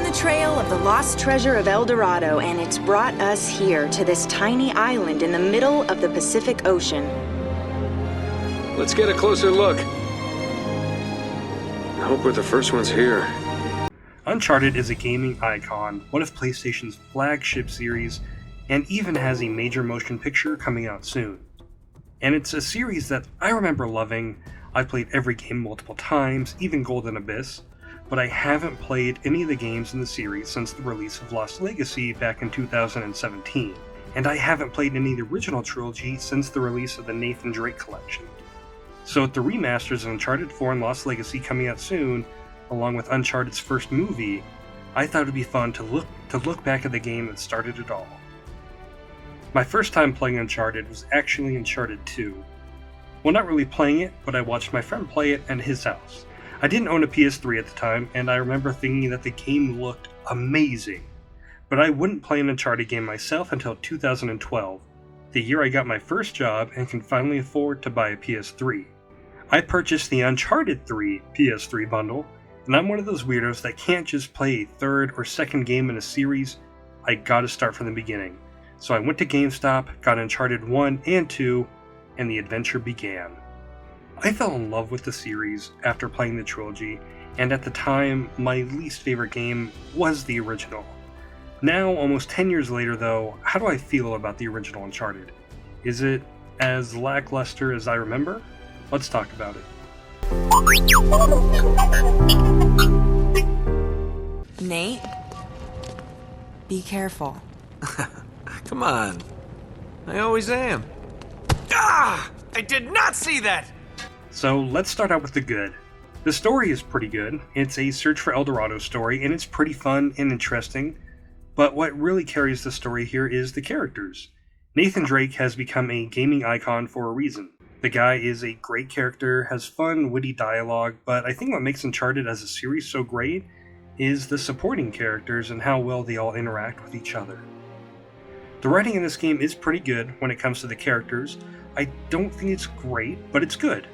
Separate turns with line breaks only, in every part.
the trail of the lost treasure of El Dorado, and it's brought us here to this tiny island in the middle of the Pacific Ocean.
Let's get a closer look. I hope we're the first ones here.
Uncharted is a gaming icon, one of PlayStation's flagship series, and even has a major motion picture coming out soon. And it's a series that I remember loving. I've played every game multiple times, even Golden Abyss, but I haven't played any of the games in the series since the release of Lost Legacy back in 2017, and I haven't played any of the original trilogy since the release of the Nathan Drake collection. So with the remasters of Uncharted 4 and Lost Legacy coming out soon, along with Uncharted's first movie, I thought it would be fun to look back at the game that started it all. My first time playing Uncharted was actually Uncharted 2. Well, not really playing it, but I watched my friend play it at his house. I didn't own a PS3 at the time, and I remember thinking that the game looked amazing. But I wouldn't play an Uncharted game myself until 2012, the year I got my first job and can finally afford to buy a PS3. I purchased the Uncharted 3 PS3 bundle, and I'm one of those weirdos that can't just play a third or second game in a series. I gotta start from the beginning. So I went to GameStop, got Uncharted 1 and 2, and the adventure began. I fell in love with the series after playing the trilogy, and at the time, my least favorite game was the original. Now, almost 10 years later though, how do I feel about the original Uncharted? Is it as lackluster as I remember? Let's talk about it.
Nate? Be careful.
Come on. I always am. Ah! I did not see that!
So let's start out with the good. The story is pretty good. It's a Search for El Dorado story, and it's pretty fun and interesting. But what really carries the story here is the characters. Nathan Drake has become a gaming icon for a reason. The guy is a great character, has fun, witty dialogue, but I think what makes Uncharted as a series so great is the supporting characters and how well they all interact with each other. The writing in this game is pretty good when it comes to the characters. I don't think it's great, but it's good.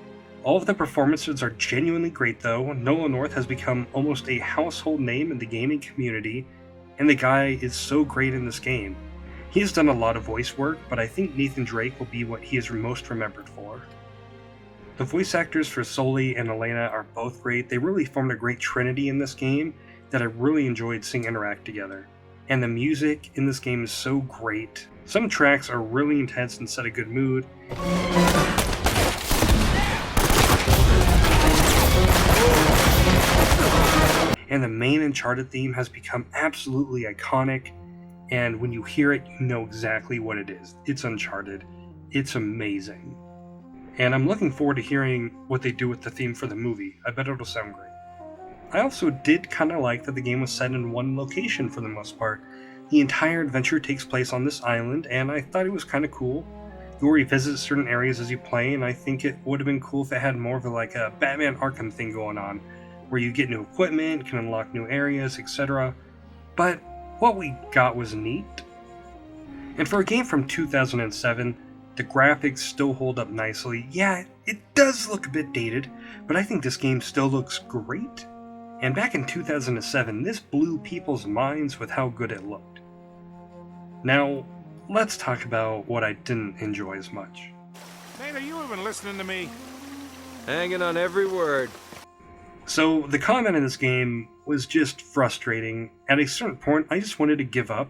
All of the performances are genuinely great though. Nolan North has become almost a household name in the gaming community, and the guy is so great in this game. He has done a lot of voice work, but I think Nathan Drake will be what he is most remembered for. The voice actors for Sully and Elena are both great. They really formed a great trinity in this game that I really enjoyed seeing interact together. And the music in this game is so great. Some tracks are really intense and set a good mood. And the main Uncharted theme has become absolutely iconic, and when you hear it, you know exactly what it is. It's Uncharted. It's amazing. And I'm looking forward to hearing what they do with the theme for the movie. I bet it'll sound great. I also did kind of like that the game was set in one location for the most part. The entire adventure takes place on this island, and I thought it was kind of cool. You'll revisit certain areas as you play, and I think it would have been cool if it had more of a Batman Arkham thing going on, where you get new equipment, can unlock new areas, etc. But what we got was neat. And for a game from 2007, the graphics still hold up nicely. Yeah, it does look a bit dated, but I think this game still looks great. And back in 2007, this blew people's minds with how good it looked. Now, let's talk about what I didn't enjoy as much.
Nate, are you even listening to me?
Hanging on every word.
So, the combat in this game was just frustrating. At a certain point, I just wanted to give up.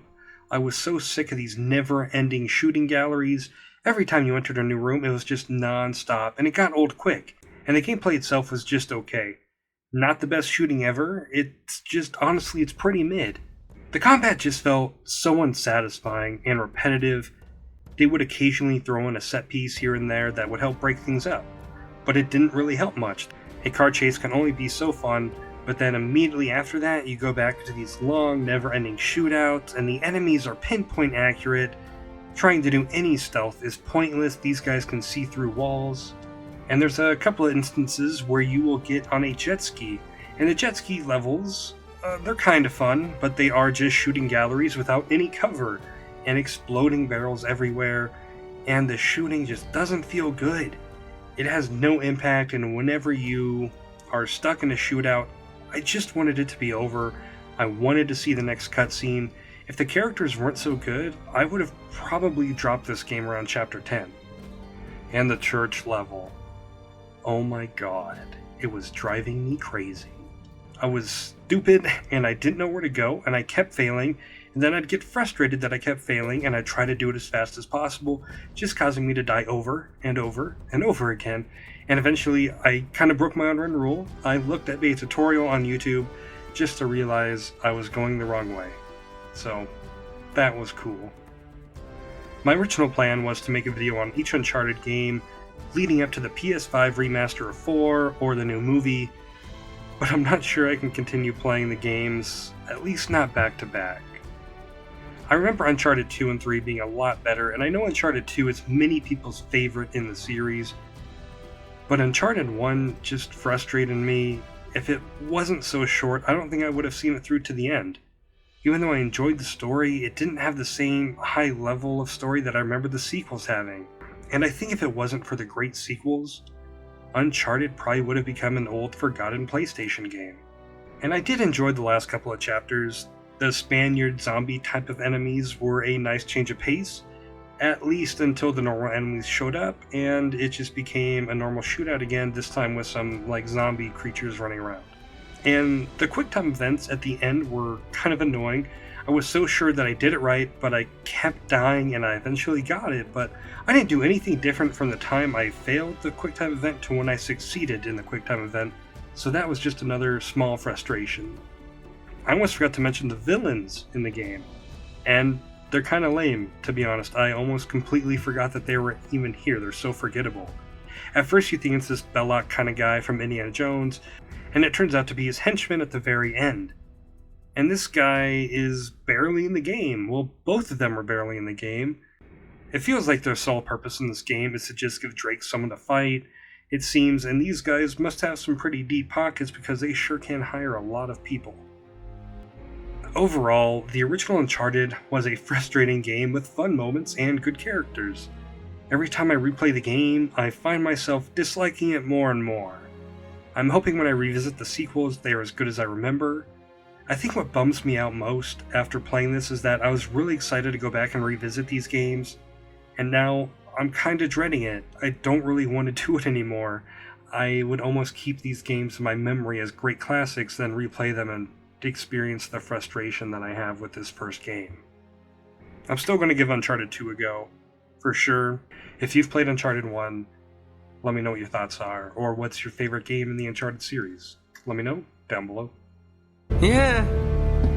I was so sick of these never-ending shooting galleries. Every time you entered a new room, it was just non-stop, and it got old quick. And the gameplay itself was just okay. Not the best shooting ever, it's just, honestly, it's pretty mid. The combat just felt so unsatisfying and repetitive. They would occasionally throw in a set piece here and there that would help break things up, but it didn't really help much. A car chase can only be so fun, but then immediately after that, you go back to these long, never-ending shootouts, and the enemies are pinpoint accurate. Trying to do any stealth is pointless. These guys can see through walls. And there's a couple of instances where you will get on a jet ski, and the jet ski levels, they're kind of fun, but they are just shooting galleries without any cover, and exploding barrels everywhere, and the shooting just doesn't feel good. It has no impact, and whenever you are stuck in a shootout, I just wanted it to be over. I wanted to see the next cutscene. If the characters weren't so good, I would have probably dropped this game around Chapter 10. And the church level. Oh my god, it was driving me crazy. I was stupid, and I didn't know where to go, and I kept failing, and then I'd get frustrated that I kept failing, and I'd try to do it as fast as possible, just causing me to die over and over and over again. And eventually, I kind of broke my own rule. I looked at a tutorial on YouTube just to realize I was going the wrong way. So, that was cool. My original plan was to make a video on each Uncharted game leading up to the PS5 remaster of 4 or the new movie, but I'm not sure I can continue playing the games, at least not back to back. I remember Uncharted 2 and 3 being a lot better, and I know Uncharted 2 is many people's favorite in the series, but Uncharted 1 just frustrated me. If it wasn't so short, I don't think I would have seen it through to the end. Even though I enjoyed the story, it didn't have the same high level of story that I remember the sequels having. And I think if it wasn't for the great sequels, Uncharted probably would have become an old, forgotten PlayStation game. And I did enjoy the last couple of chapters. The Spaniard zombie type of enemies were a nice change of pace, at least until the normal enemies showed up, and it just became a normal shootout again, this time with some, zombie creatures running around. And the QuickTime events at the end were kind of annoying. I was so sure that I did it right, but I kept dying and I eventually got it, but I didn't do anything different from the time I failed the QuickTime event to when I succeeded in the QuickTime event, so that was just another small frustration. I almost forgot to mention the villains in the game, and they're kind of lame, to be honest. I almost completely forgot that they were even here. They're so forgettable. At first you think it's this Belloc kind of guy from Indiana Jones, and it turns out to be his henchman at the very end. And this guy is barely in the game. Well, both of them are barely in the game. It feels like their sole purpose in this game is to just give Drake someone to fight, it seems, and these guys must have some pretty deep pockets because they sure can hire a lot of people. Overall, the original Uncharted was a frustrating game with fun moments and good characters. Every time I replay the game, I find myself disliking it more and more. I'm hoping when I revisit the sequels, they are as good as I remember. I think what bums me out most after playing this is that I was really excited to go back and revisit these games, and now I'm kinda dreading it. I don't really want to do it anymore. I would almost keep these games in my memory as great classics, then replay them and experience the frustration that I have with this first game. I'm still going to give Uncharted 2 a go, for sure. If you've played Uncharted 1, let me know what your thoughts are, or what's your favorite game in the Uncharted series. Let me know down below.
Yeah.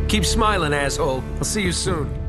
Keep smiling, asshole. I'll see you soon.